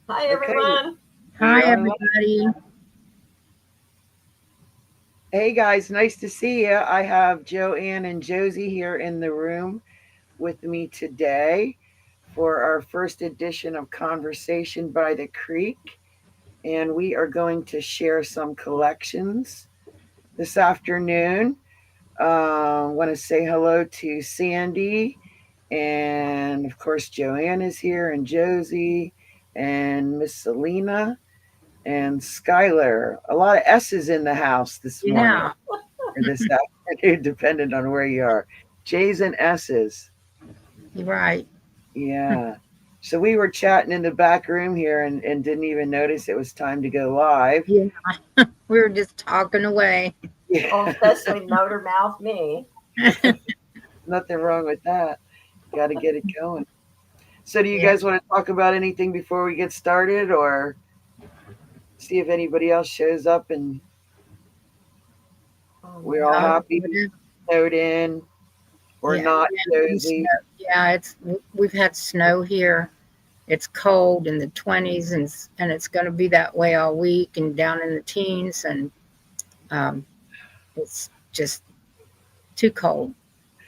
Hi, Okay, everyone. we Hi, are live. everybody. Hey guys, nice to see you. I have Joanne and Josie here in the room with me today for our first edition of Conversation by the Creek. And we are going to share some collections this afternoon. I want to say hello to Sandy. And of course, Joanne is here, and Josie, and Miss Selena, and Skylar. A lot of S's in the house this morning Yeah, or this afternoon, depending on where you are. J's and S's. you're right. Yeah. So we were chatting in the back room here and didn't even notice it was time to go live. Yeah, we were just talking away. Yeah. Oh, especially Motor Mouth me. Nothing wrong with that. Got to get it going. So, do you Yeah. guys want to talk about anything before we get started or see if anybody else shows up and we're all Um, happy, Whatever. snowed in or Yeah, not, and Josie? snow. Yeah, we've had snow here. It's cold in the 20s, and it's going to be that way all week and down in the teens, and um, it's just too cold.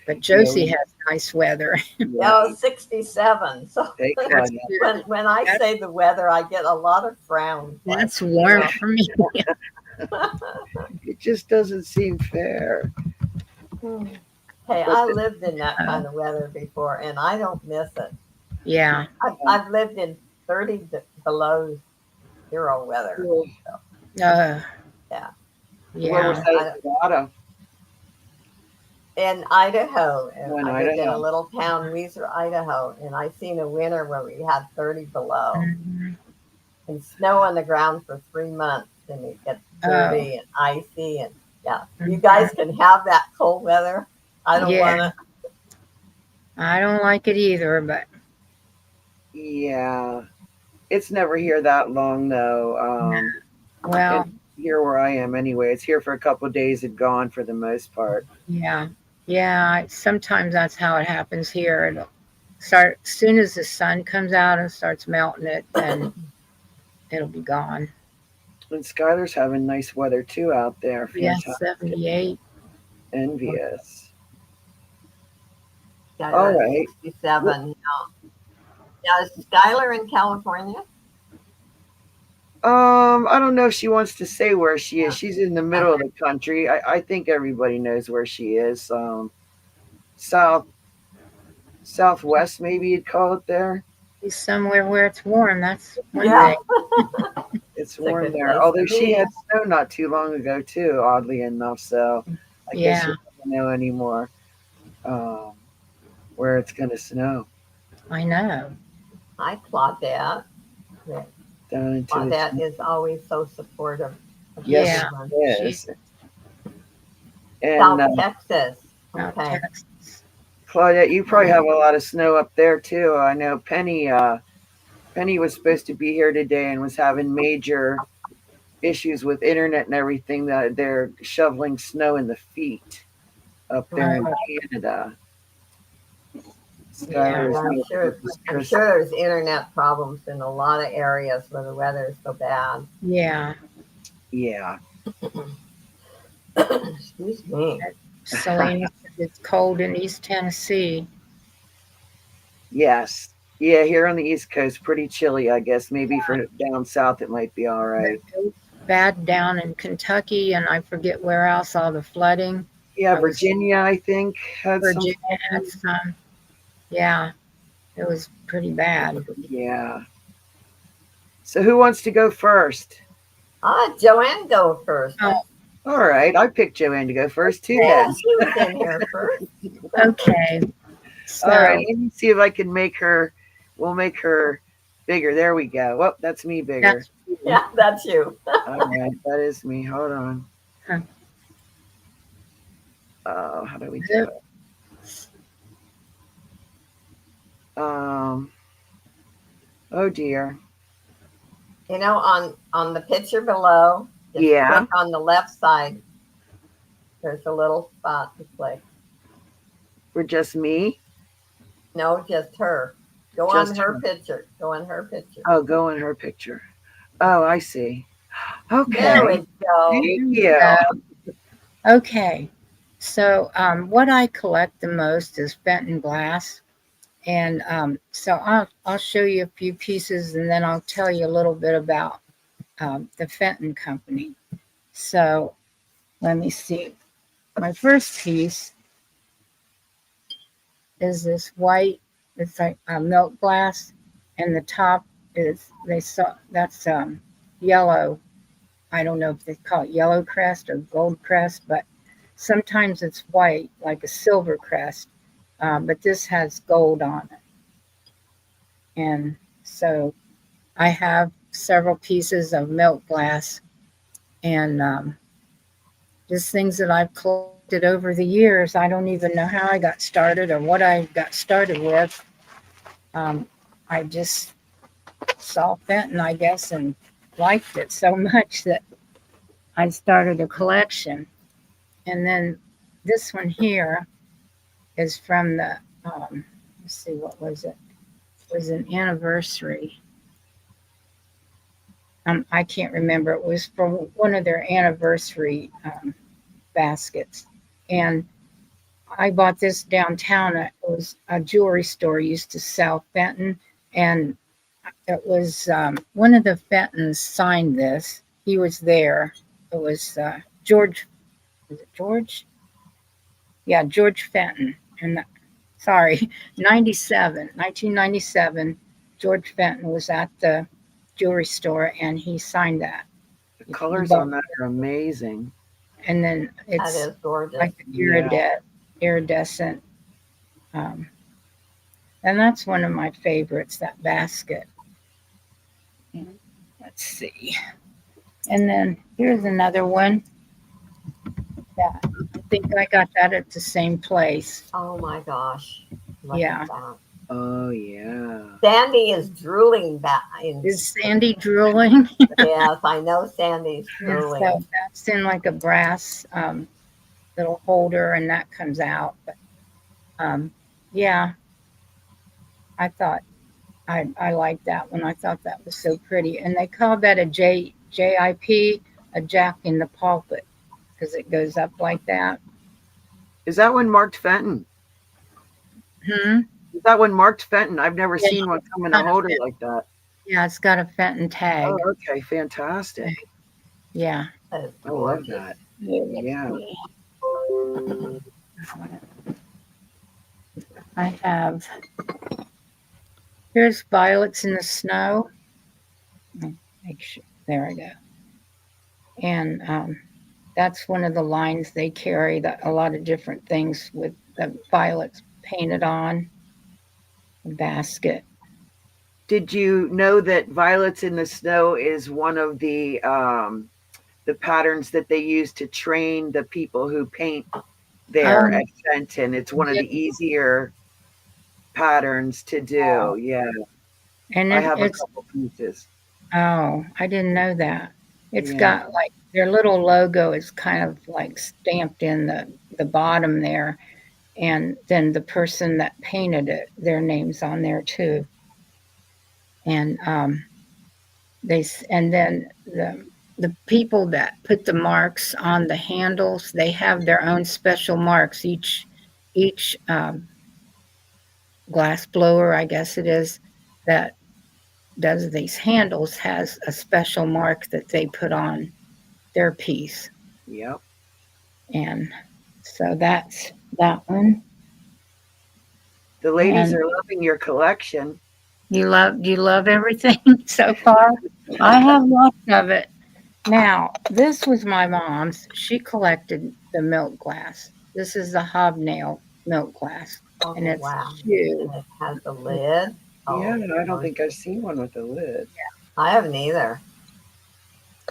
But Yeah, Josie has nice weather. yeah, oh, 67. So hey, That's Claudia. good. when I That's, say the weather, I get a lot of frowns. Like, that's you warm know, for me. It just doesn't seem fair. hmm. Hey, But I lived in that Uh, kind of weather before, and I don't miss it. yeah, I've lived in 30 below zero weather. well, So, uh, yeah. where was yeah. that I, in Nevada? in Idaho, and Oh, in I lived in a Idaho. little town, Weiser, Idaho, and I seen a winter where we had 30 below Mhm. and snow on the ground for 3 months, and it gets Oh, dirty and icy, and yeah, you mhm. guys can have that cold weather. I don't Yeah. want it. I don't like it either, but Yeah, it's never here that long though. And well, here where I am anyway, it's here for a couple of days and gone for the most part. yeah, yeah. Sometimes that's how it happens here. It'll start as soon as the sun comes out and starts melting it, then it'll be gone. And Skylar's having nice weather too out there. Yeah, Fantastic. 78. Envious. All Skylar at right. Well, 67. Now, is Skylar in California? I don't know if she wants to say where she is. Yeah. She's in the middle of Okay. the country. I think everybody knows where she is. South southwest, maybe you'd call it there. Be somewhere where it's warm. That's one Yeah, thing. It's it's a warm good there. place to Although she be. had snow not too long ago too, oddly enough. So I guess Yeah, you don't know anymore um, where it's going to snow. I know. Hi, Claudette. Yeah, Down into the Claudette is always so supportive of yes, Yeah, she everyone. she's is. And South Texas. out Okay. Texas. Claudette, you probably Um, have a lot of snow up there too. I know Penny. Penny was supposed to be here today and was having major issues with internet and everything. That they're shoveling snow in the feet up there in Oh, Canada. yeah, Skylar is yeah, here with his I'm Chris. sure there's internet problems in a lot of areas where the weather is so bad. yeah. Yeah. Excuse me. Selena said it's cold in East Tennessee. Yes. Yeah, here on the East Coast, pretty chilly, I guess. Maybe for down south, it might be all right. It was bad down in Kentucky, and I forget where else, all the flooding. Yeah, I was Virginia, I think, had some Virginia had flooding. some. Yeah, it was pretty bad. Yeah. So who wants to go first? Joanne, go first. Oh, All right, I picked Joanne to go first too Yeah, then. she was in here first. okay. All right, So, let me see if I can make her, we'll make her bigger. There we go. Well, that's me bigger. that's you. Yeah, that's you. All right, that is me. Hold on. Huh. Oh, how do we do Yep. it? Um, oh dear. On the picture below, just Yeah, click on the left side. There's a little spot to click. for just me. No, just her. Go on Just her her. picture. Go on her picture. Oh, go in her picture. Oh, I see. There Okay. we go. Thank you. Okay. So what I collect the most is Fenton glass. And so I'll show you a few pieces and then I'll tell you a little bit about the Fenton Company. So let me see. My first piece is this white, it's like a milk glass, and the top is that's yellow. I don't know if they call it yellow crest or gold crest, but sometimes it's white, like a silver crest. But this has gold on it. And so I have several pieces of milk glass and just things that I've collected over the years. I don't even know how I got started or what I got started with. I just saw Fenton, I guess, and liked it so much that I started a collection. And then this one here is from the, let's see, what was it? It was an anniversary. I can't remember. It was from one of their anniversary baskets. And I bought this downtown. It was a jewelry store used to sell Fenton. And it was one of the Fentons signed this. He was there. It was George. Was it George? Yeah, George Fenton. And sorry, 1997. George Fenton was at the jewelry store and he signed that. The colors on that are amazing. And then That it's is gorgeous. like iridescent. And that's one of my favorites, that basket. Let's see. And then here's another one. That I think I got that at the same place. Oh my gosh. Look Yeah. at that. Oh, yeah. Sandy is drooling back. Is Sandy drooling? Yes, I know Sandy's drooling. So that's in like a brass little holder, and that comes out. But yeah, I thought I liked that one. I thought that was so pretty, and they call that a JIP, a Jack in the Pulpit, because it goes up like that. Is that one marked Fenton? Hmm. Is that one marked Fenton? I've never Yeah, seen one come in a holder like that. Yeah, it's got a Fenton tag. Oh, okay. Fantastic. Yeah. That is I love gorgeous. that. Yeah. I have, here's Violets in the Snow. Make sure, there I go. And that's one of the lines they carry, that a lot of different things with the violets painted on the basket. Did you know that Violets in the Snow is one of the patterns that they use to train the people who paint there at Fenton? It's one of the easier patterns to do. Yeah. And I have a couple pieces. Oh, I didn't know that. It's Yeah. got like their little logo is kind of like stamped in the bottom there. And then the person that painted it, their name's on there too. And then the people that put the marks on the handles, they have their own special marks. Each glass blower, I guess it is, that does these handles has a special mark that they put on their piece. Yep. And so that's that one. The ladies are loving your collection. Do you love everything so far? I have lots of it. Now, this was my mom's. She collected the milk glass. This is the hobnail milk glass. Oh, And it's wow. huge. And it has the lid. Oh, Yeah, I don't think I've seen one with a lid. I haven't either.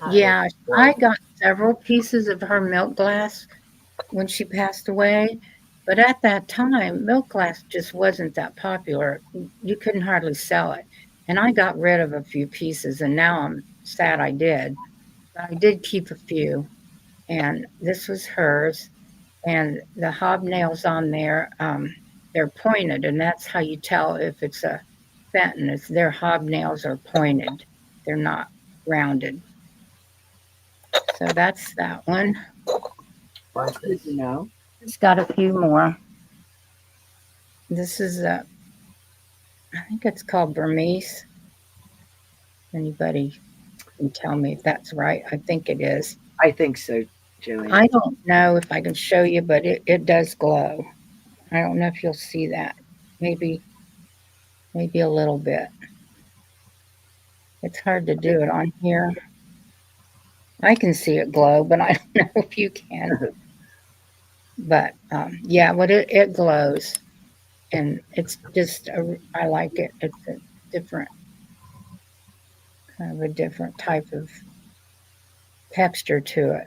That Yeah, is I gorgeous. got several pieces of her milk glass when she passed away. But at that time, milk glass just wasn't that popular. You couldn't hardly sell it. And I got rid of a few pieces, and now I'm sad I did. But I did keep a few. And this was hers. And the hobnails on there, they're pointed, and that's how you tell if it's a Fenton. It's their hobnails are pointed. They're not rounded. So that's that one. Good to know. It's got a few more. This is I think it's called Burmese. Anybody can tell me if that's right. I think it is. I think so, Joanne. I don't know if I can show you, but it does glow. I don't know if you'll see that. Maybe a little bit. It's hard to do it on here. I can see it glow, but I don't know if you can. But yeah, but it glows, and it's just I like it. It's a different kind of a different type of texture to it.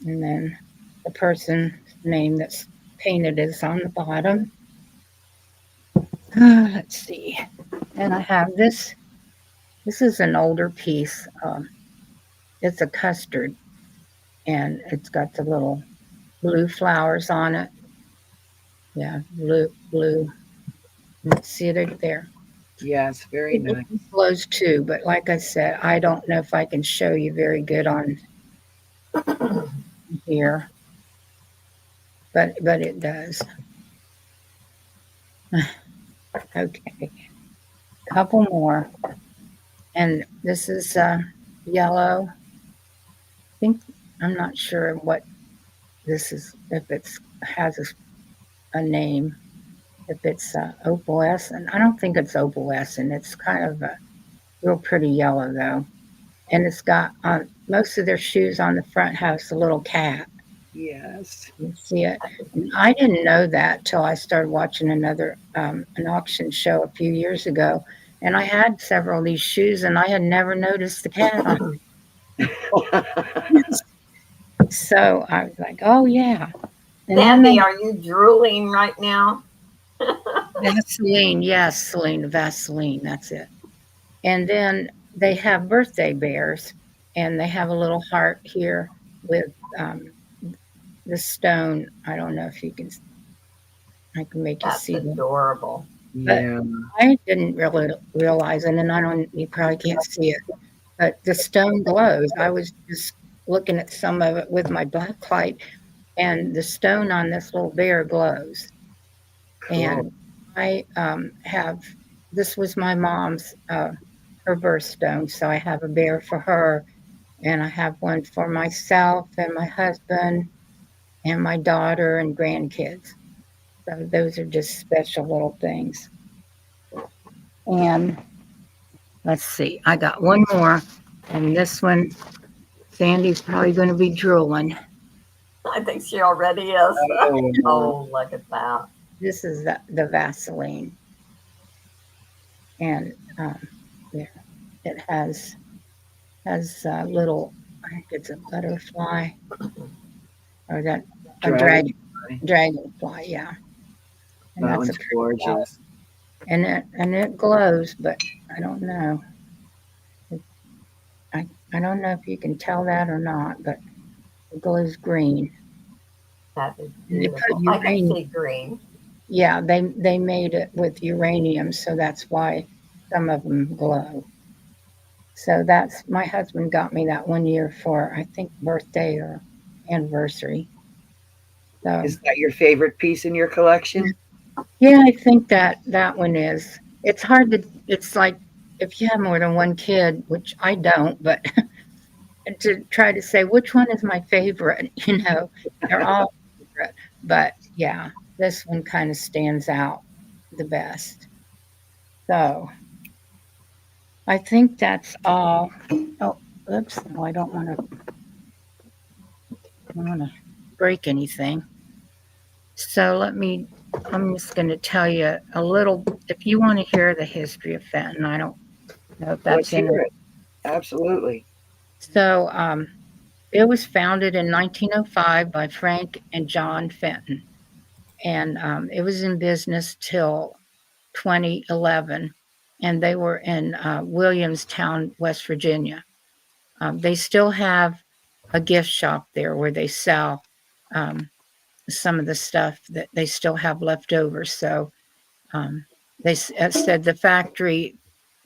And then the person's name that's painted is on the bottom. Let's see. And I have this. This is an older piece. It's a custard, and it's got the little blue flowers on it. Yeah, blue. See it right there. Yes, very nice. It glows too, but like I said, I don't know if I can show you very good on here, but it does. Okay, couple more, and this is yellow. I think I'm not sure what this is, if it's has a name, if it's opalescent. I don't think it's opalescent. It's kind of a real pretty yellow though, and it's got most of their shoes on the front has a little cat. Yes. You see it. And I didn't know that till I started watching another an auction show a few years ago, and I had several of these shoes, and I had never noticed the cat on them. So I was like, oh yeah. And Sandy, are you drooling right now? Vaseline, yes, Celine, Vaseline, that's it. And then they have birthday bears, and they have a little heart here with the stone. I don't know if you can, I can make you That's see them. adorable. Yeah. I didn't really realize it, and I don't, you probably can't see it, but the stone glows. I was just looking at some of it with my black light, and the stone on this little bear glows. Cool. And I have, this was my mom's, her birthstone, so I have a bear for her, and I have one for myself and my husband and my daughter and grandkids. So those are just special little things. And let's see, I got one more, and this one, Sandy's probably going to be drooling. I think she already is. Oh, Oh, look at that. This is the Vaseline, and there it has little, I think it's a butterfly, or that a dragonfly, yeah. And that that's one's gorgeous. and it glows, but I don't know. I don't know if you can tell that or not, but it glows green. That is And they put beautiful. I can uranium. see green. Yeah, they made it with uranium, so that's why some of them glow. So that's, my husband got me that one year for, I think, birthday or anniversary. So Is that your favorite piece in your collection? yeah, I think that one is. It's hard to, it's like if you have more than one kid, which I don't, but to try to say which one is my favorite, they're all favorite. But yeah, this one kind of stands out the best. So I think that's all. Oh, oops, no, I don't want to break anything. So I'm just going to tell you a little, if you want to hear the history of Fenton. I don't know if that's Let's hear it. Absolutely. So it was founded in 1905 by Frank and John Fenton. And it was in business till 2011. And they were in Williamstown, West Virginia. They still have a gift shop there where they sell some of the stuff that they still have left over. So said the factory,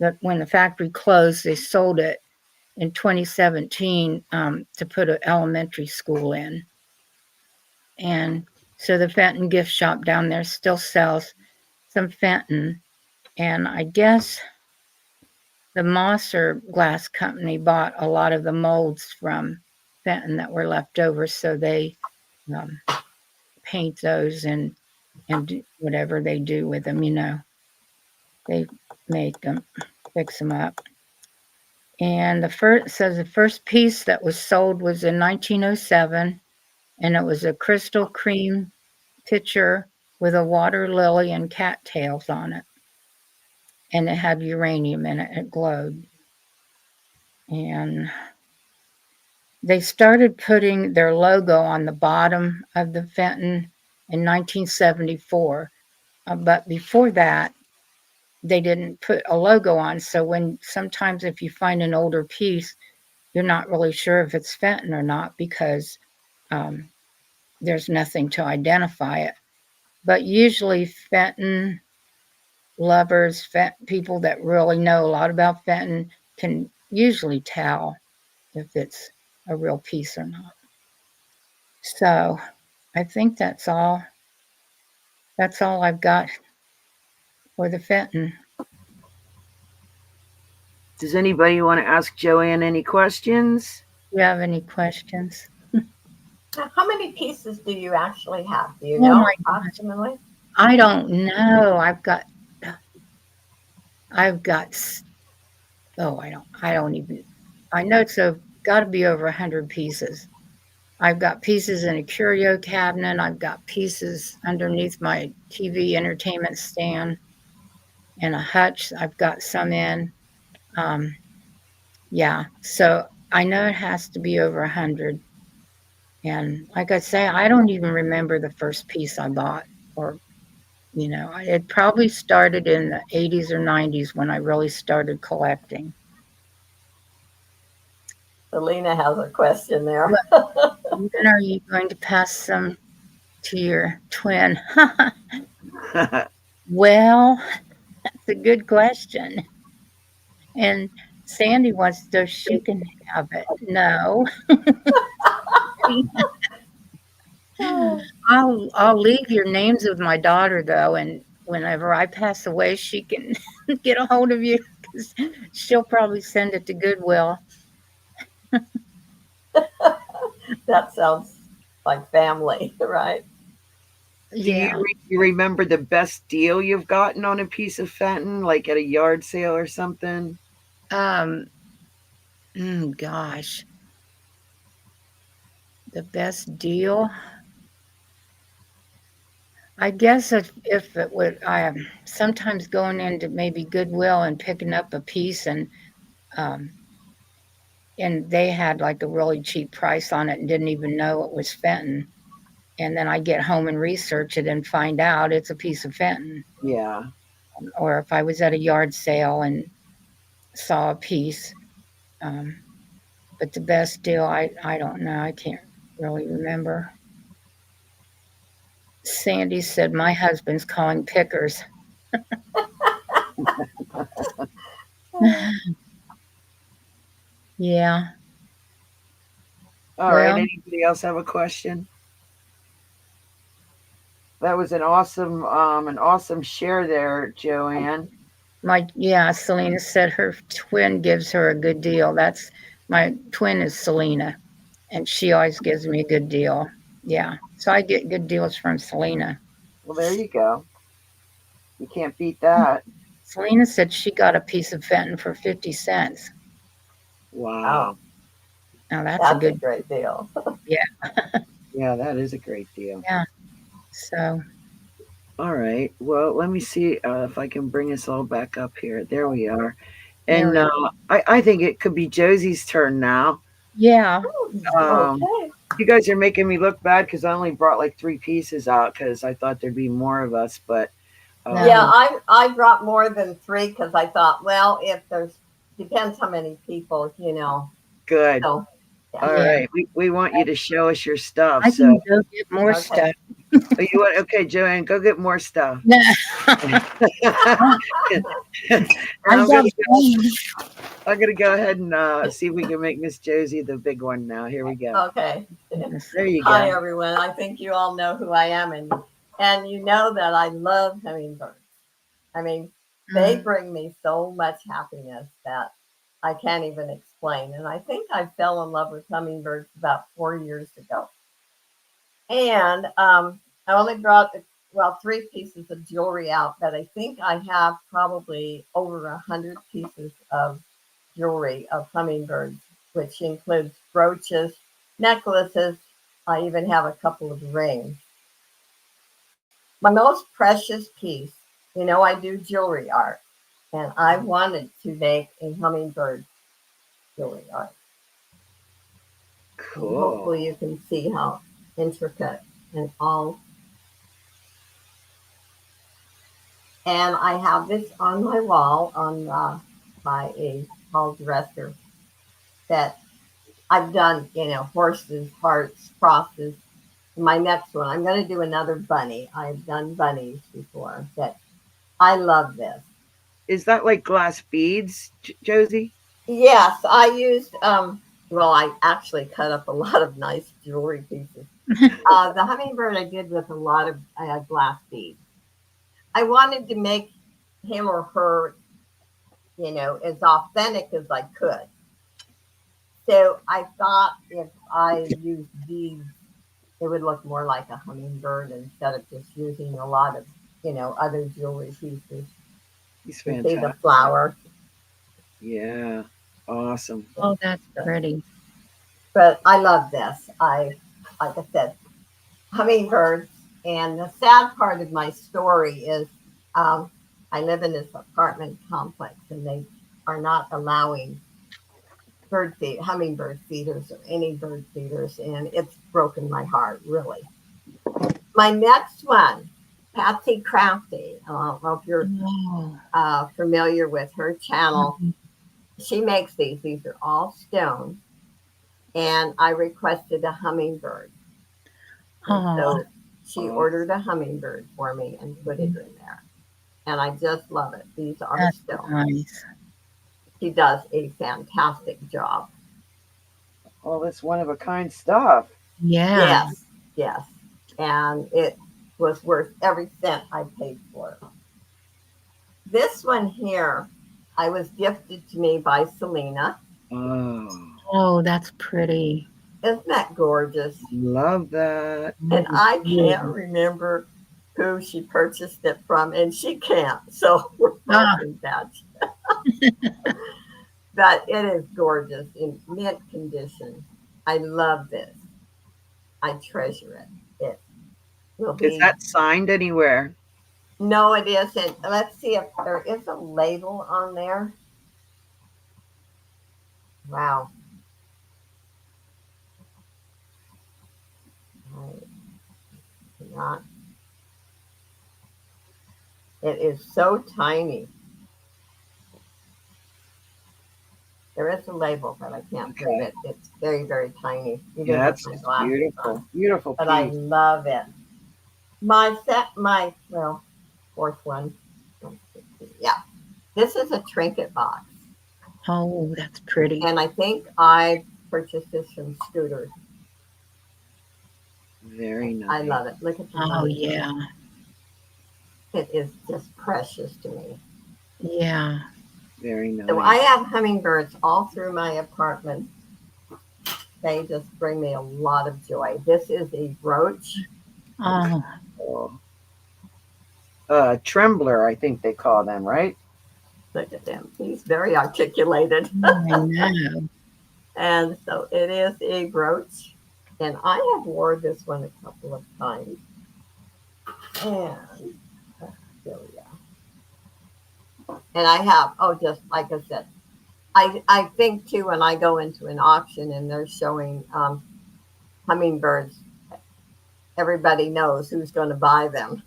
that when the factory closed, they sold it in 2017 to put an elementary school in. And so the Fenton gift shop down there still sells some Fenton. And I guess the Mosser Glass Company bought a lot of the molds from Fenton that were left over. So they paint those and do whatever they do with them, they make them, fix them up. And the first piece that was sold was in 1907, and it was a crystal cream pitcher with a water lily and cattails on it. And it had uranium in it. It glowed. And they started putting their logo on the bottom of the Fenton in 1974. But before that, they didn't put a logo on. So sometimes if you find an older piece, you're not really sure if it's Fenton or not because there's nothing to identify it. But usually Fenton lovers, people that really know a lot about Fenton can usually tell if it's a real piece or not. So I think that's all. That's all I've got for the Fenton. Does anybody want to ask Joanne any questions? Do you have any questions? How many pieces do you actually have? Do you Oh know my gosh. approximately? I don't know. I know it's got to be over 100 pieces. I've got pieces in a curio cabinet. I've got pieces underneath my TV entertainment stand and a hutch. I've got some in. Yeah, so I know it has to be over 100. And like I say, I don't even remember the first piece I bought, or it probably started in the 80s or 90s when I really started collecting. Selena has a question there. When are you going to pass some to your twin? Well, that's a good question. And Sandy wants to, she can have it. No. I'll leave your names with my daughter though, and whenever I pass away, she can get a hold of you because she'll probably send it to Goodwill. That sounds like family, right? Do you remember the best deal you've gotten on a piece of Fenton, like at a yard sale or something? Gosh. The best deal? I guess if it would, I am sometimes going into maybe Goodwill and picking up a piece and they had like a really cheap price on it and didn't even know it was Fenton. And then I get home and research it and find out it's a piece of Fenton. Yeah. Or if I was at a yard sale and saw a piece. But the best deal, I don't know. I can't really remember. Sandy said, my husband's calling pickers. Yeah. All right. Anybody else have a question? That was an awesome share there, Joanne. Selena said her twin gives her a good deal. My twin is Selena, and she always gives me a good deal. Yeah. So I get good deals from Selena. Well, there you go. You can't beat that. Selena said she got a piece of Fenton for 50 cents. Wow. Now that's a great deal. Yeah. Yeah, that is a great deal. Yeah. So. All right. Well, let me see if I can bring us all back up here. There we are. And I think it could be Josie's turn now. Yeah. Okay. You guys are making me look bad because I only brought like 3 pieces out because I thought there'd be more of us. But yeah, I brought more than 3 because I thought, well, if depends how many people, Good. So, All right. We want you to show us your stuff. I can go get more stuff. Oh, you want? Okay, Joanne, go get more stuff. No, And I've got I'm gonna go ahead and see if we can make Miss Josie the big one now. Here we go. Okay. There you Hi, go. everyone. I think you all know who I am, and you know that I love hummingbirds. I mean, they bring me so much happiness that I can't even explain. And I think I fell in love with hummingbirds about 4 years ago. And I only brought, well, three pieces of jewelry out, but I think I have probably over 100 pieces of jewelry of hummingbirds, which includes brooches, necklaces. I even have a couple of rings. My most precious piece, you know, I do jewelry art, and I wanted to make a hummingbird jewelry art. And Cool. hopefully you can see how intricate and all. And I have this on my wall on by a hall dresser that I've done, you know, horses, hearts, crosses. My next one, I'm going to do another bunny. I've done bunnies before, but I love this. Is that like glass beads, Josie? Yes, I used, well, I actually cut up a lot of nice jewelry pieces. The hummingbird I did with a lot of glass beads. I wanted to make him or her, you know, as authentic as I could. So I thought if I used these, it would look more like a hummingbird instead of just using a lot of, you know, other jewelry pieces. He's You see the fantastic. flower. Yeah. Awesome. Oh, that's pretty. But I love this. Like I said, hummingbirds. And the sad part of my story is um, I live in this apartment complex and they are not allowing hummingbird feeders or any bird feeders. And it's broken my heart, really. My next one, Patsy Crafty. I don't know if you're Oh. familiar with her channel. She makes these. These are all stone. And I requested a hummingbird. And Oh, so she ordered a hummingbird for me and put it in there. And I just love it. These are that's stone. nice. She does a fantastic job. All this one of a kind stuff. Yeah. Yes, yes. And it was worth every cent I paid for it. This one here, I was gifted to me by Selena. Oh, Oh, that's pretty. Isn't that gorgeous? love that. And I Yeah. can't remember who she purchased it from, and she can't. So we're Ah. both in touch. But it is gorgeous in mint condition. I love this. I treasure it. It will Is be. that signed anywhere? No, it isn't. Let's see if there is a label on there. Wow. Not. It is so tiny. There is a label, but I can't read it. It's very, very tiny. Even Yeah, with that's my glasses beautiful. on. Beautiful But I piece. love it. My fourth one. Yeah. This is a trinket box. Oh, that's pretty. And I think I purchased this from Scooter. Very nice. I love it. Look at the Oh, money. yeah. It is just precious to me. Yeah. Very nice. So I have hummingbirds all through my apartment. They just bring me a lot of joy. This is a brooch. Oh, Trembler, I think they call them, right? Look at them. He's very articulated. I know. And so it is a brooch. And I have wore this one a couple of times. And there we go. And I have, just like I said, I think too when I go into an auction and they're showing hummingbirds, everybody knows who's going to buy them.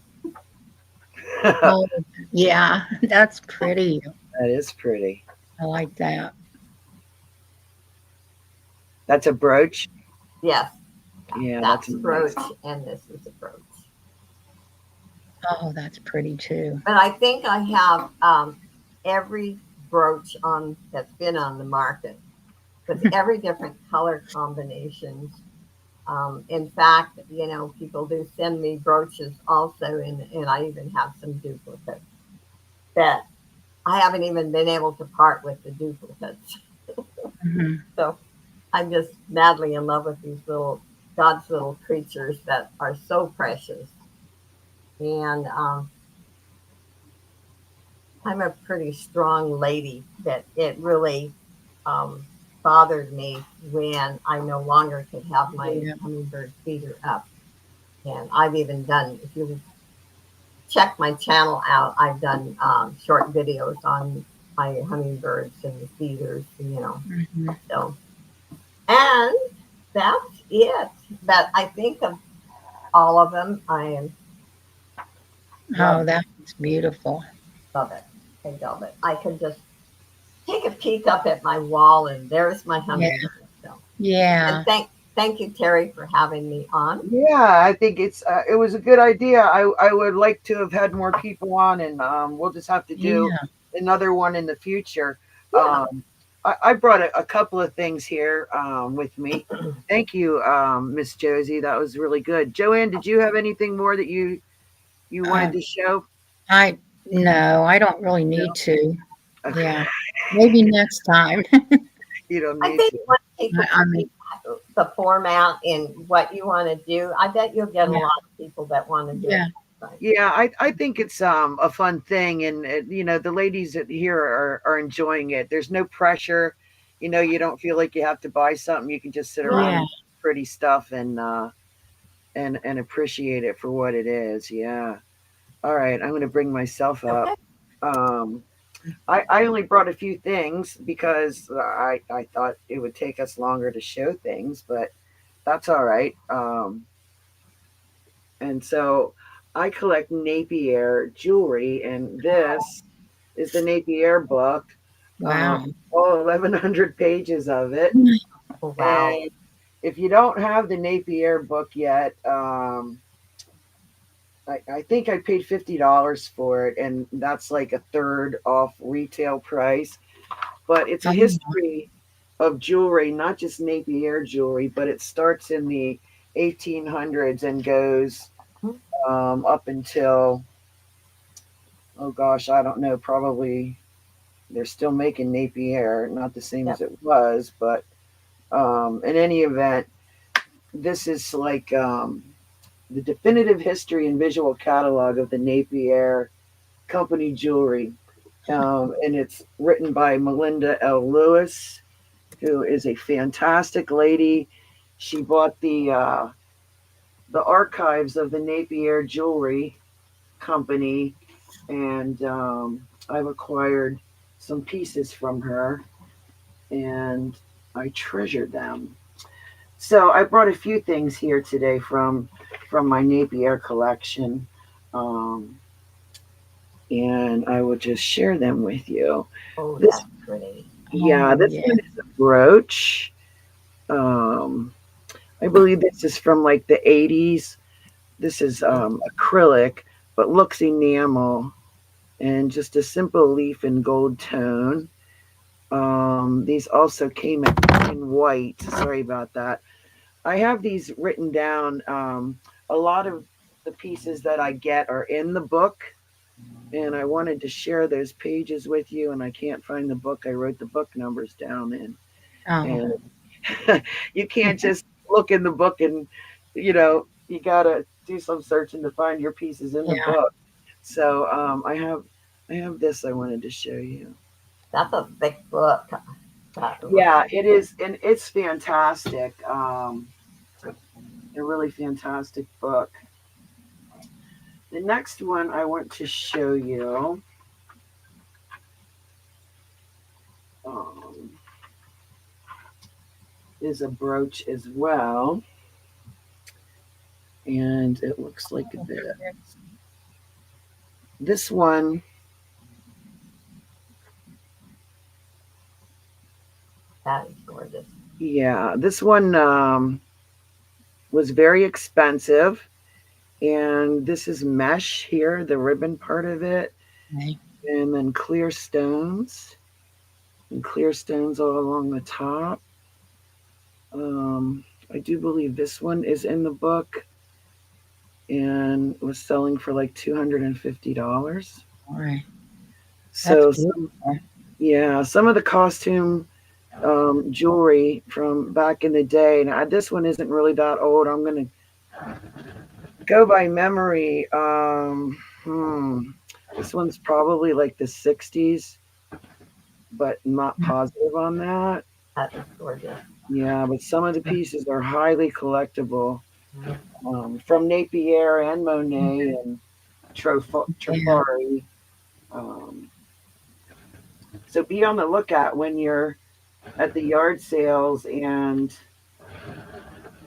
Oh, yeah. That's pretty. That is pretty. I like that. That's a brooch. Yes, Yeah, that's that's a brooch, nice. and this is a brooch. Oh, that's pretty too. But I think I have every brooch on that's been on the market with every different color combinations. In fact, people do send me brooches also, and I even have some duplicates that I haven't even been able to part with the duplicates. Hmm. So I'm just madly in love with these little God's little creatures that are so precious. And I'm a pretty strong lady that it really um, bothered me when I no longer could have my Yeah. hummingbird feeder up. And I've even done, if you check my channel out, I've done short videos on my hummingbirds and the feeders. Hmm. So, and that's it. But I think of all of them. I Oh, love that's beautiful. love it. I love it. I could just take a peek up at my wall, and there's my Yeah. hummingbird. So, and Yeah. thank you, Terry, for having me on. Yeah, I think it was a good idea. I would like to have had more people on, and we'll just have to do Yeah. another one in the future. Yeah. I brought a couple of things here with me. Thank you, Miss Josie. That was really good. Joanne, did you have anything more that you wanted Um, to show? I no, I don't really No. need to. Okay, Yeah. Maybe next time. you don't I need think to. once people I mean, see the format and what you want to do, I bet you'll get a yeah. lot of people that want to do it. Yeah. Right. Yeah, I think it's a fun thing, and the ladies here are enjoying it. There's no pressure, you don't feel like you have to buy something. You can just sit around Yeah. and pretty stuff and appreciate it for what it is. Yeah. All right, I'm going to bring myself up. Okay. Um, I only brought a few things because I thought it would take us longer to show things, but that's all right. And so I collect Napier jewelry, and this is the Napier book, Wow. all 1,100 pages of it. Oh, wow. And if you don't have the Napier book yet, I think I paid $50 for it, and that's like a third off retail price. But it's a Oh, history of jewelry, not just Napier jewelry, but it starts in the 1800s and goes up until, oh gosh, I don't know, probably they're still making Napier, not the same as Yep. it was, but in any event, this is like the definitive history and visual catalog of the Napier Company jewelry. And it's written by Melinda L. Lewis, who is a fantastic lady. She bought the archives of the Napier Jewelry Company, and I've acquired some pieces from her, and I treasure them. So I brought a few things here today from my Napier collection, um, and I will just share them with you. Oh, This, that's pretty. yeah, oh this yeah. one is a brooch. Um, I believe this is from like the 80s. This is acrylic, but looks enamel, and just a simple leaf in gold tone. These also came in white. Sorry about that. I have these written down. A lot of the pieces that I get are in the book, and I wanted to share those pages with you, and I can't find the book. I wrote the book numbers down, Oh, and you can't just look in the book, and you gotta do some searching to find your pieces in the yeah. book. So I have this I wanted to show you. That's a thick book. That looks Yeah, like it is, and it's fantastic. A really fantastic book. The next one I want to show you um, is a brooch as well, and it looks like this. This one, that is gorgeous. yeah, this one was very expensive, And this is mesh here, the ribbon part of it. Okay. And then clear stones. And clear stones all along the top. I do believe this one is in the book and was selling for like $250. All right. So, That's beautiful. yeah, some of the costume jewelry from back in the day. Now, this one isn't really that old. I'm going to go by memory. This one's probably like the 60s, but not positive on that. That is gorgeous. Yeah, but some of the pieces are highly collectible, from Napier and Monet and Trifari. So be on the lookout when you're at the yard sales and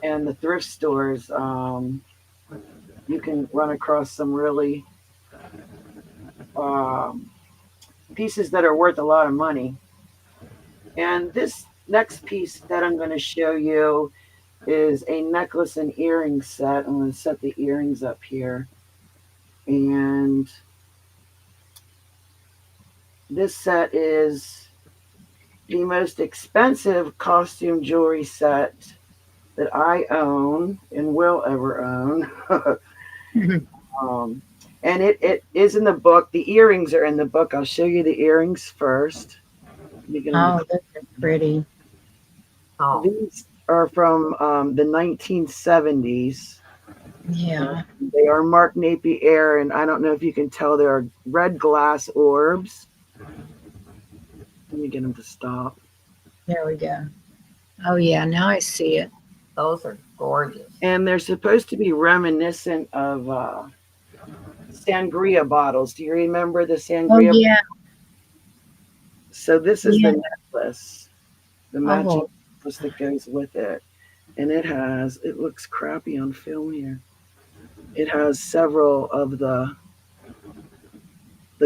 the thrift stores. You can run across some really pieces that are worth a lot of money. And this next piece that I'm going to show you is a necklace and earring set. I'm going to set the earrings up here. And this set is the most expensive costume jewelry set that I own and will ever own. And it is in the book. The earrings are in the book. I'll show you the earrings first. Oh, those are pretty. Oh, These are from the 1970s. Yeah. They are Mark Napier, and I don't know if you can tell, they are red glass orbs. Let me get them to stop. There we go. Oh, yeah. Now I see it. those are gorgeous. And they're supposed to be reminiscent of sangria bottles. Do you remember the Oh, sangria? yeah. So this is Yeah. the necklace, the matching Oh, necklace that goes with it. And it looks crappy on film here. It has several of the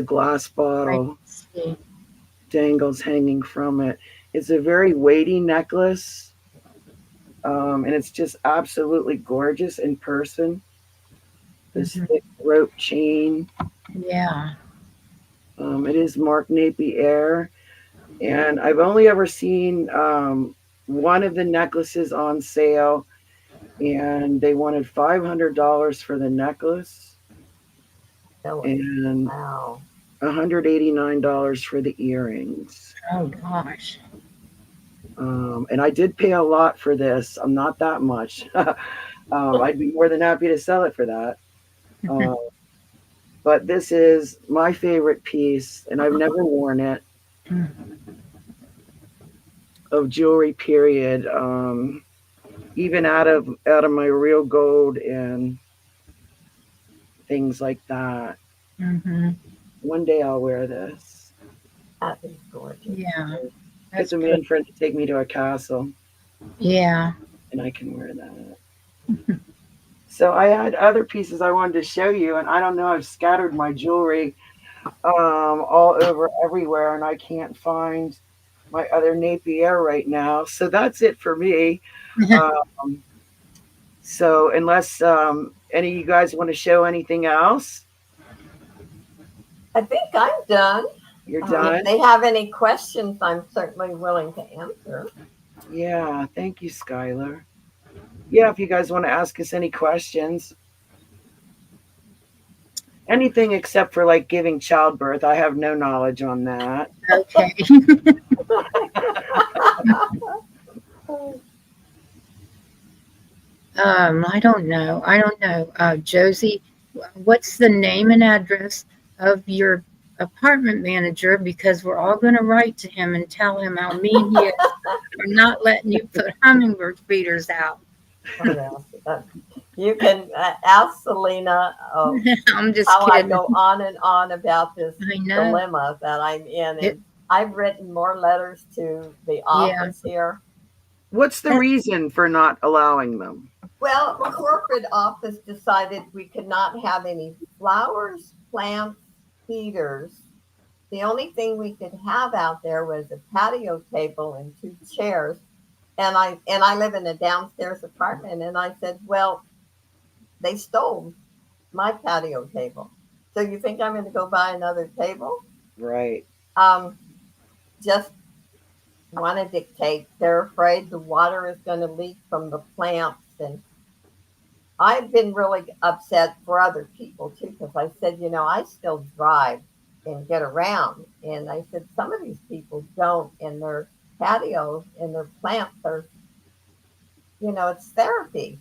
glass I bottle see. dangles hanging from it. It's a very weighty necklace. And it's just absolutely gorgeous in person. This thick rope chain. Yeah. It is Mark Napier. And I've only ever seen one of the necklaces on sale, and they wanted $500 for the necklace Really? and Wow. $189 for the earrings. Oh, gosh. And I did pay a lot for this. I'm not that much. I'd be more than happy to sell it for that. But this is my favorite piece, and I've never worn it, of jewelry, period. Even out of my real gold and things like that. Mm-hmm. One day I'll wear this. That is gorgeous. Yeah. Get That's the man friend to take me to a castle, Yeah. and I can wear that. So I had other pieces I wanted to show you, and I don't know, I've scattered my jewelry all over everywhere, and I can't find my other Napier right now. So that's it for me. So unless any of you guys want to show anything else, I think I'm done. you're If done. they have any questions, I'm certainly willing to answer. Yeah, thank you, Skylar. Yeah, if you guys want to ask us any questions, anything except for like giving childbirth, I have no knowledge on that. Okay. I don't know. Josie, what's the name and address of your apartment manager? Because we're all going to write to him and tell him how mean he is for not letting you put hummingbird feeders out. What else? You can ask Selena I'm just how I kidding. go on and on about this I know. dilemma that I'm in. It- And I've written more letters to the office here. What's the reason for not allowing them? Well, the corporate office decided we could not have any flowers, plants, feeders. The only thing we could have out there was a patio table and 2 chairs. And I live in a downstairs apartment, and I said, well, they stole my patio table. So you think I'm going to go buy another table? Right. Um, just want to dictate. They're afraid the water is going to leak from the plants. And I've been really upset for other people too, because I said, I still drive and get around. And I said, some of these people don't, and their patios and their plants are, it's therapy.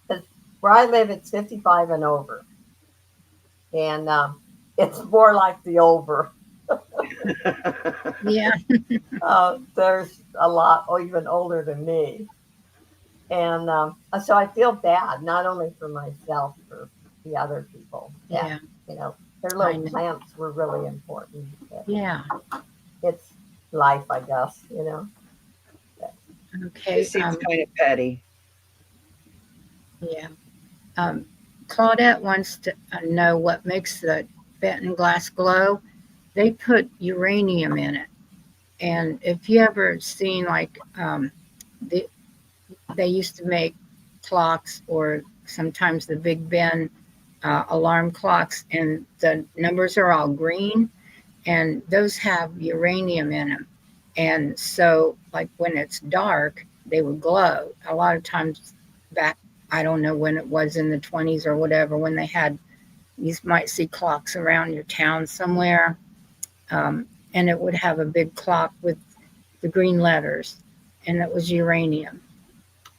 Because where I live, it's 55 and over. And it's more like the over. Yeah. There's a lot even older than me. And so I feel bad, not only for myself, for the other people. That, Yeah. Their I little know. plants were really important. Yeah. It's life, I guess, Okay. It seems kind of petty. Yeah. Claudette wants to know what makes the Benton glass glow. They put uranium in it. And if you ever seen like the, they used to make clocks or sometimes the Big Ben alarm clocks, and the numbers are all green, and those have uranium in them. And so, like when it's dark, they would glow. A lot of times back, I don't know when it was in the 20s or whatever, when they had, you might see clocks around your town somewhere, and it would have a big clock with the green letters, and it was uranium.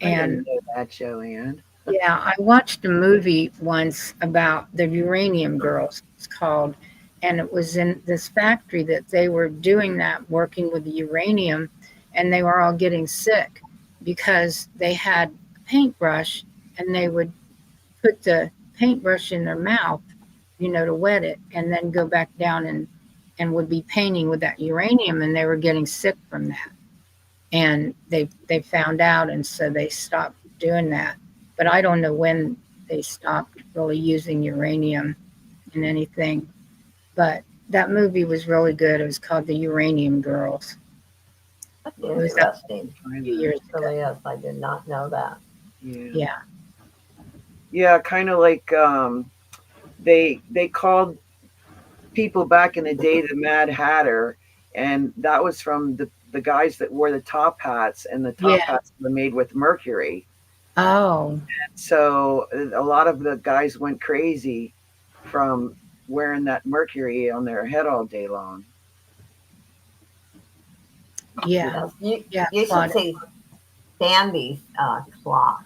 I didn't And know that, Joanne. yeah, I watched a movie once about the Uranium Girls, it's called, and it was in this factory that they were doing that, working with the uranium, and they were all getting sick because they had a paintbrush and they would put the paintbrush in their mouth, to wet it, and then go back down and would be painting with that uranium, and they were getting sick from that. And they found out, and so they stopped doing that. But I don't know when they stopped really using uranium in anything. But that movie was really good. It was called The Uranium Girls. that's It was out interesting. a few years It really ago. is. I did not know that. Yeah. Yeah. Yeah, kind of like they called people back in the day the Mad Hatter, and that was from the guys that wore the top hats, and the top Yeah. hats were made with mercury. Oh, So a lot of the guys went crazy from wearing that mercury on their head all day long. yeah. You, Yeah, you should Claudia. see Sandy's clocks.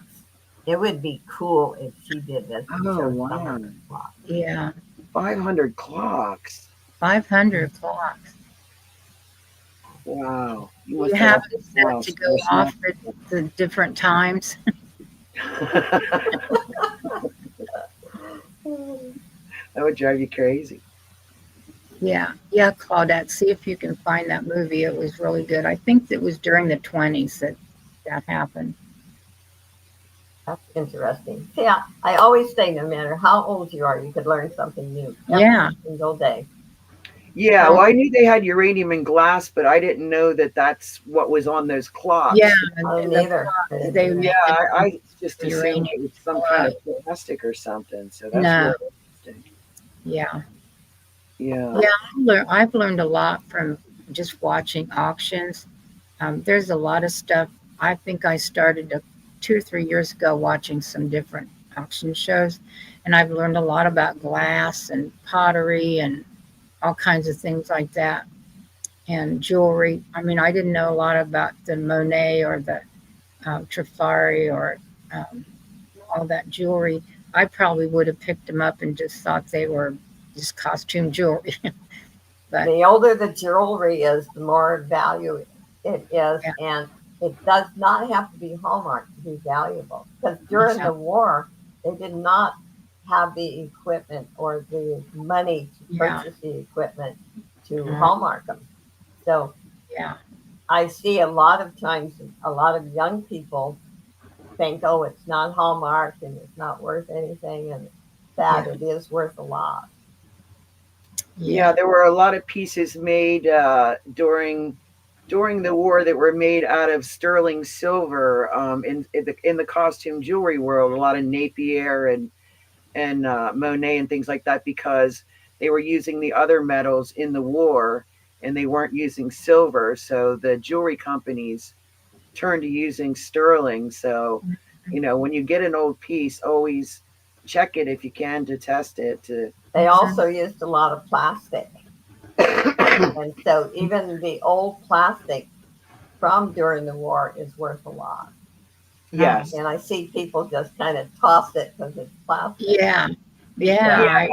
It would be cool if she did this and Oh, showed wow. some of the clocks. Yeah. 500 clocks. 500 clocks. Wow. You must have a it set house to go full of off at the different times. That would drive you crazy. Yeah. Yeah, Claudette, see if you can find that movie. It was really good. I think it was during the 20s that happened. That's interesting. See, I always say no matter how old you are, you could learn something new Yeah. every single day. Yeah, Well, well, I knew they had uranium in glass, but I didn't know that that's what was on those clocks. yeah. Oh, And neither. they Yeah, make I just assumed uranium. it was some kind of plastic or something. So that's No. really interesting. Yeah. Yeah. Yeah. I've learned a lot from just watching auctions. There's a lot of stuff. I think I started 2 or 3 years ago watching some different auction shows, and I've learned a lot about glass and pottery and all kinds of things like that, and jewelry. I mean, I didn't know a lot about the Monet or the Trifari or um, all that jewelry. I probably would have picked them up and just thought they were just costume jewelry. But The older the jewelry is, the more value it is, yeah, and it does not have to be Hallmark to be valuable. Because during yeah, the war, they did not have the equipment or the money to yeah, purchase the equipment to uh, Hallmark them. So yeah, I see a lot of times a lot of young people think, oh, it's not Hallmark and it's not worth anything, and that yeah, it is worth a lot. Yeah, yeah, there were a lot of pieces made during the war that were made out of sterling silver in the costume jewelry world. A lot of Napier and and Monet and things like that, because they were using the other metals in the war and they weren't using silver. So the jewelry companies turned to using sterling. So, when you get an old piece, always check it if you can to test it. They also used a lot of plastic. And so even the old plastic from during the war is worth a lot. Yes. And I see people just kind of toss it because it's plastic. Yeah. Yeah. Yeah.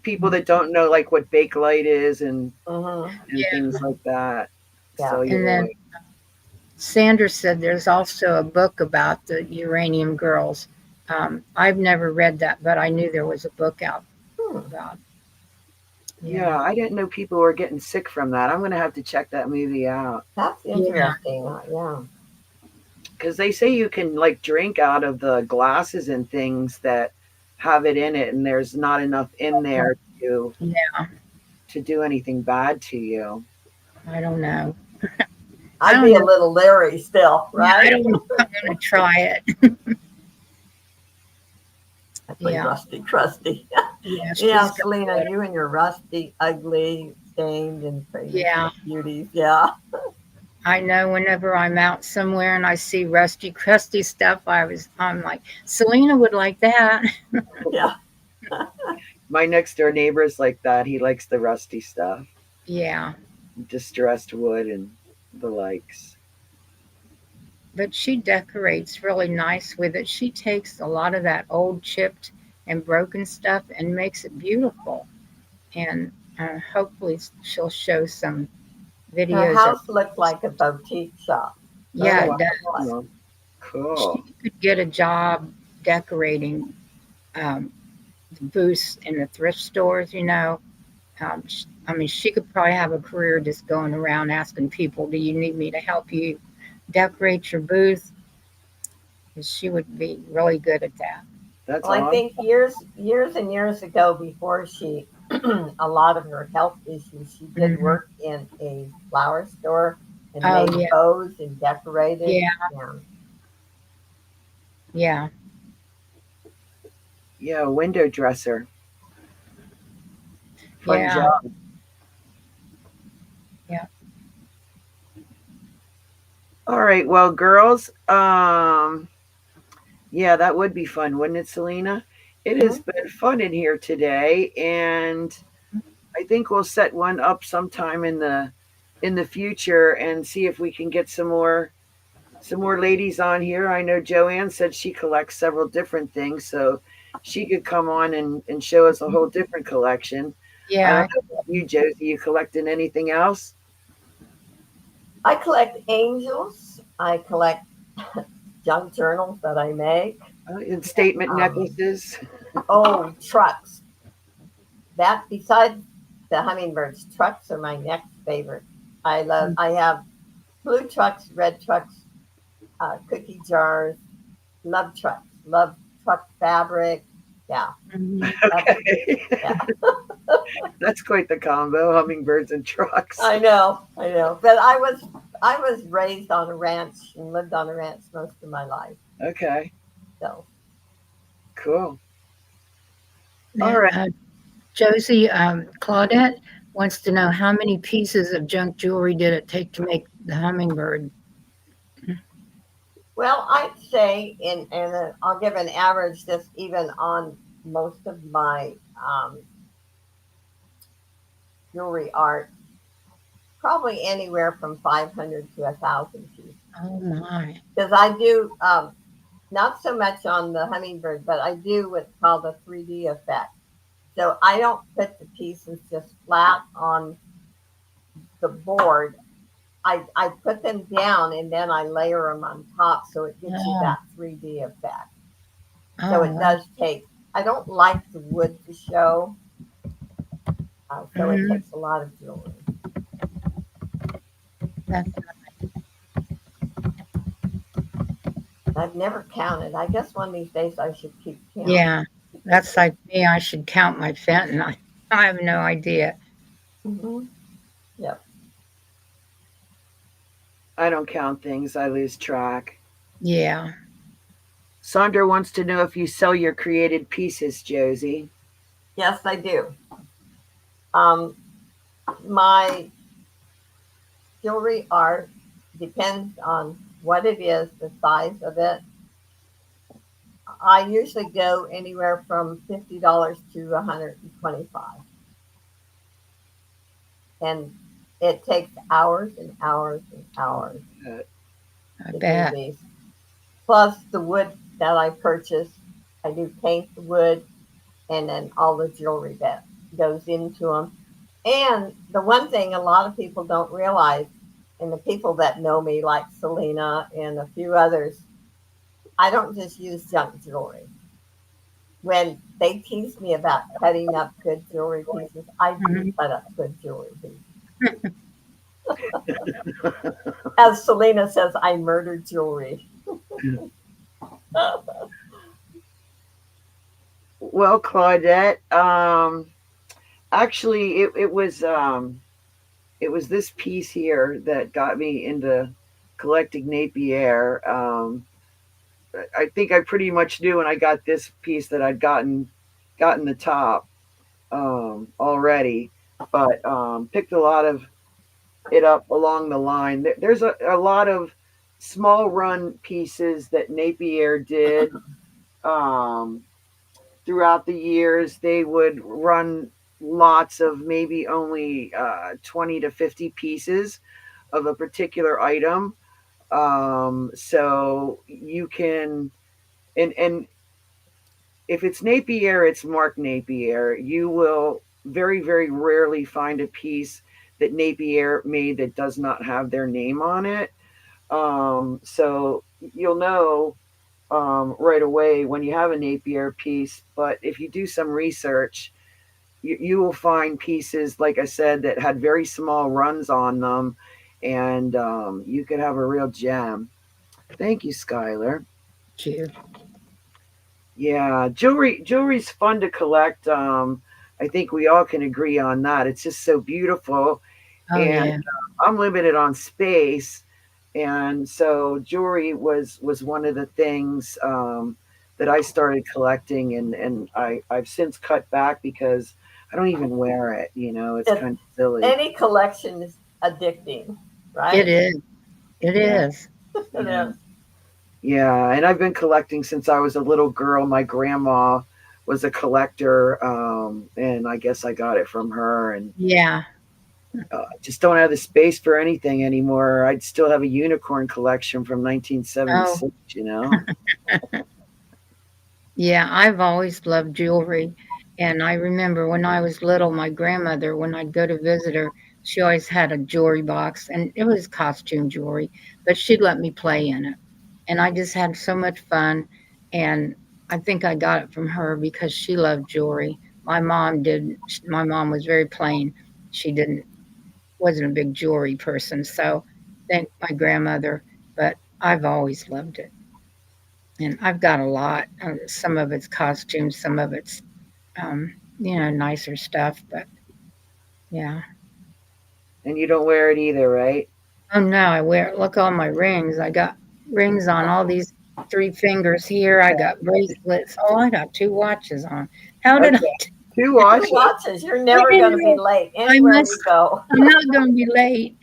People that don't know like what Bakelite is and Yeah. things like that. Yeah. So And then Sandra said there's also a book about the uranium girls. I've never read that, but I knew there was a book out about. Yeah, I didn't know people were getting sick from that. I'm going to have to check that movie out. That's interesting. Yeah. Because they say you can like drink out of the glasses and things that have it in it, and there's not enough in there to do anything bad to you. I don't know. I'd be a little leery still, right? I don't know. I'm going to try it. Rusty crusty. Yeah, Selena, you and your rusty, ugly, stained, and crazy beauties. Yeah. I know whenever I'm out somewhere and I see rusty, crusty stuff, I'm like, Selena would like that. Yeah. My next door neighbor is like that. He likes the rusty stuff. Yeah. Distressed wood and the likes. But she decorates really nice with it. She takes a lot of that old chipped and broken stuff and makes it beautiful. And hopefully she'll show some videos. Her house looks like a boutique shop. Yeah, it does. Cool. She could get a job decorating the booths in the thrift stores, she could probably have a career just going around asking people, do you need me to help you decorate your booth? She would be really good at that. That's I think years and years ago, before she, a lot of her health issues, she did work in a flower store and made bows and decorated. Yeah. Yeah, window dresser. Fun job. Yeah. All right, well, girls, yeah, that would be fun, wouldn't it, Selena? It has been fun in here today, and I think we'll set one up sometime in the future and see if we can get some more ladies on here. I know Joanne said she collects several different things, so she could come on and show us a whole different collection. Yeah. I don't know about you, Josie, you collecting anything else? I collect angels. I collect junk journals that I make. And statement necklaces. Oh, trucks. That besides the hummingbirds, trucks are my next favorite. I have blue trucks, red trucks, cookie jars. Love trucks. Love truck fabric. Yeah. Okay. That's quite the combo, hummingbirds and trucks. I know. But I was raised on a ranch and lived on a ranch most of my life. Okay. So cool. All right. Josie, Claudette wants to know how many pieces of junk jewelry did it take to make the hummingbird? Well, I'd say, and I'll give an average, just even on most of my jewelry art, probably anywhere from 500 to 1,000 pieces. Oh my! Because I do not so much on the hummingbird, but I do what's called a 3D effect. So I don't put the pieces just flat on the board. I put them down and then I layer them on top, so it gives you that 3D effect. So it does take. I don't like the wood to show, so it takes a lot of jewelry. I've never counted. I guess one of these days I should keep counting. Yeah, that's like me. I should count my fentanyl. I have no idea. Yep. I don't count things. I lose track. Yeah. Sandra wants to know if you sell your created pieces, Josie. Yes, I do. My jewelry art depends on what it is, the size of it. I usually go anywhere from $50 to 125, and it takes hours and hours and hours I to do bet. these. Plus the wood that I purchase, I do paint the wood, and then all the jewelry that goes into them. And the one thing a lot of people don't realize, and the people that know me, like Selena and a few others, I don't just use junk jewelry. When they tease me about cutting up good jewelry pieces, I do Mhm. cut up good jewelry pieces. As Selena says, I murder jewelry. Well, Claudette, actually, it was this piece here that got me into collecting Napier. I think I pretty much knew when I got this piece that I'd gotten the top already, but picked a lot of it up along the line. There's a lot of small run pieces that Napier did um, throughout the years. They would run lots of maybe only 20 to 50 pieces of a particular item. So you can, and if it's Napier, it's Mark Napier. You will very, very rarely find a piece that Napier made that does not have their name on it. So you'll know right away when you have a Napier piece. But if you do some research, you will find pieces, like I said, that had very small runs on them, and you could have a real gem. Thank you, Skylar. Thank you. Yeah, jewelry's fun to collect. I think we all can agree on that. It's just so beautiful, Oh, and yeah. I'm limited on space, and so jewelry was one of the things that I started collecting, and I've since cut back because I don't even wear it. You know, it's It, kind of silly. any collection is addicting, It right? is. It Yeah, is. It yeah. is. Yeah, and I've been collecting since I was a little girl. My grandma was a collector, and I guess I got it from her. And Yeah. just don't have the space for anything anymore. I'd still have a unicorn collection from Oh, 1976. You know. yeah. I've always loved jewelry. And I remember when I was little, my grandmother, when I'd go to visit her, she always had a jewelry box and it was costume jewelry, but she'd let me play in it. And I just had so much fun. And I think I got it from her because she loved jewelry. My mom didn't. My mom was very plain. She didn't wasn't a big jewelry person. So thank my grandmother, but I've always loved it. And I've got a lot. Some of it's costumes, some of it's nicer stuff. But yeah. And you don't wear it either, right? Oh no, I wear look all my rings. I got rings on all these three fingers here. I got bracelets. Oh, I got two watches on. How did I? Okay, two Two watches. watches. You're I never going didn't to be know. late I anywhere must. you go. I'm not going to be late.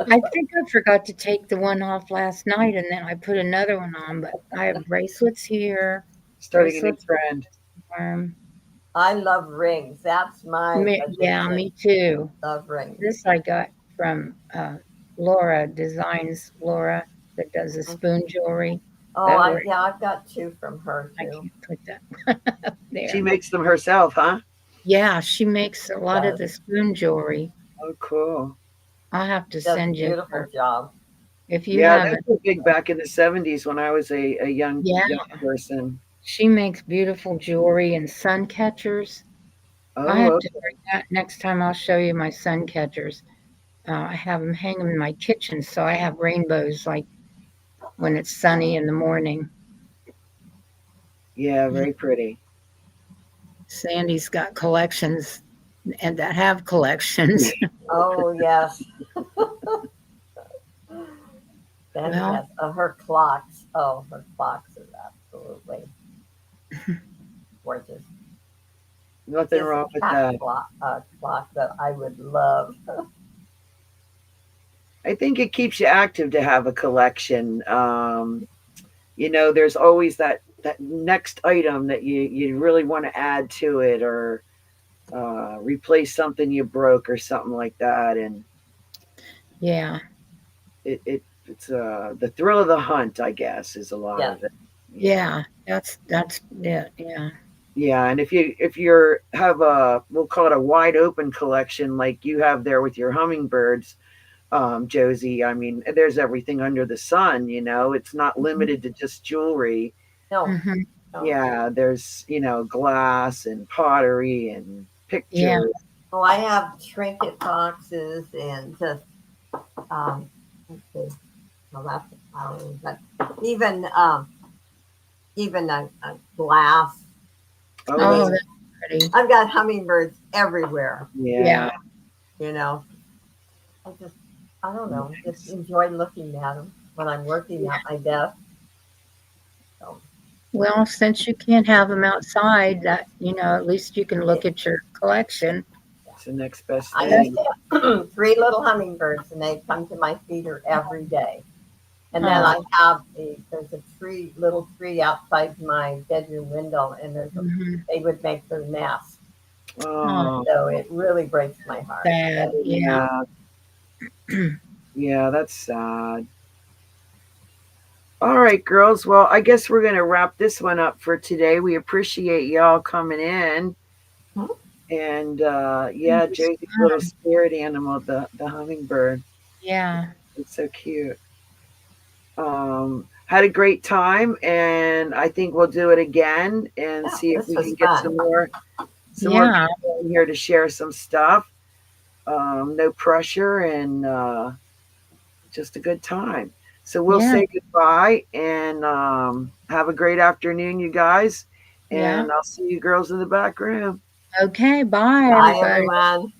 I think I forgot to take the one off last night, and then I put another one on. But I have bracelets here, Starting a new bracelets on trend. my arm. I love rings. That's my Yeah, addiction. me too. Love rings. This I got from Laura Designs. Laura that does the spoon jewelry. Oh, That were yeah, I've got two from her I too. can't put that She there. makes them herself, huh? Yeah, she makes a lot of Does the spoon jewelry. Oh, cool. I'll have to does a send you beautiful her job. if you Yeah, those haven't. were big back in the 70s when I was a Yeah, young person. she makes beautiful jewelry and sun catchers. I have Oh, to bring that next time. I'll show you my sun catchers. I have them hang them in my kitchen, so I have rainbows like when it's sunny in the morning. yeah, very pretty. Sandy's got collections and that have collections. Oh, yes. Then, Well, yes, her clocks. Oh, her clocks are absolutely gorgeous. Nothing Just wrong a with cat that. clock that I would love. I think it keeps you active to have a collection. There's always that next item that you really want to add to it, or replace something you broke or something like that, and Yeah. it's the thrill of the hunt, I guess, is a lot Yes. of it. Yeah. That's it. Yeah. Yeah, and if you're have a, we'll call it a wide open collection like you have there with your hummingbirds, Josie. I mean, there's everything under the sun. It's not limited to just jewelry. No, Hmm. no. Yeah, there's glass and pottery and Yeah. pictures. Oh, I have trinket boxes and just let's see, well, that's but even a glass. Oh, I Oh, mean, that's, that's pretty. I've got hummingbirds everywhere. yeah. You know, I don't know, just Nice. enjoy looking at them when I'm working at my desk. So, Well, since you can't have them outside, at least you can look at your collection. It's the next best I thing. used to have three little hummingbirds, and they come to my feeder every day. And then Oh. there's a little tree outside my bedroom window, and Hmm. they would make their nest. Oh, Oh, So it really breaks my heart. sad. Yeah. yeah. Yeah, that's sad. All right, girls. Well, I guess we're going to wrap this one up for today. We appreciate y'all coming in. Hmm? And yeah, Josie's little spirit animal, the hummingbird. Yeah. It's so cute. Had a great time, and I think we'll do it again and Yeah, see if this we was can get fun. some more Yeah. people in here to share some stuff. No pressure, and just a good time. So we'll Yeah. say goodbye, and have a great afternoon, you guys. Yeah. And I'll see you girls in the back room. Okay. Bye, Bye, everybody. everyone.